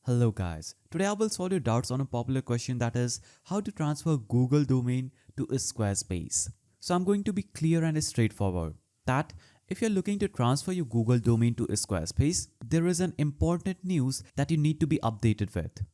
Hello guys, today I will solve your doubts on a popular question, that is how to transfer Google domain to a Squarespace. So I'm going to be clear and straightforward that if you're looking to transfer your Google domain to a Squarespace, there is an important news that you need to be updated with.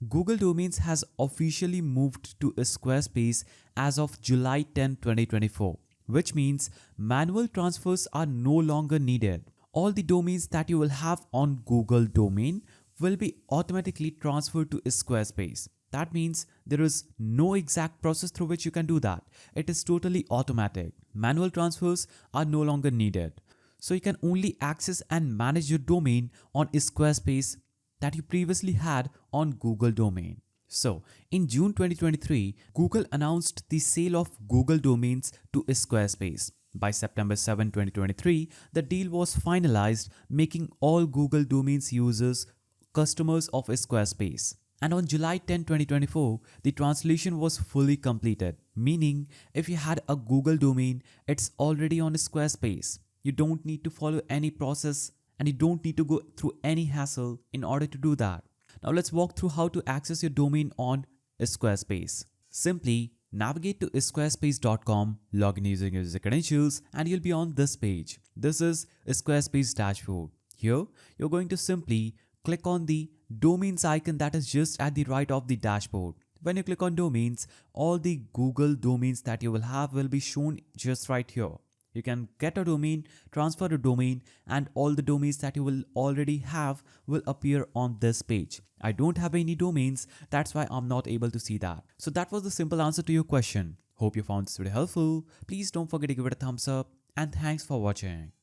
Google Domains has officially moved to a Squarespace as of July 10, 2024, which means manual transfers are no longer needed. All the domains that you will have on Google domain will be automatically transferred to Squarespace. That means there is no exact process through which you can do that. It is totally automatic. Manual transfers are no longer needed. So you can only access and manage your domain on Squarespace that you previously had on Google domain. So, in June 2023, Google announced the sale of Google domains to Squarespace. By September 7, 2023, the deal was finalized, making all Google domains users customers of Squarespace. And on July 10, 2024, the translation was fully completed, meaning if you had a Google domain, it's already on Squarespace. You don't need to follow any process and you don't need to go through any hassle in order to do that. Now let's walk through how to access your domain on Squarespace. Simply navigate to squarespace.com, log in using your user credentials, and you'll be on this page. This is Squarespace dashboard. Here, you're going to simply click on the domains icon that is just at the right of the dashboard. When you click on domains, all the Google domains that you will have will be shown just right here. You can get a domain, transfer a domain, and all the domains that you will already have will appear on this page. I don't have any domains, that's why I'm not able to see that. So that was the simple answer to your question. Hope you found this video helpful. Please don't forget to give it a thumbs up, and thanks for watching.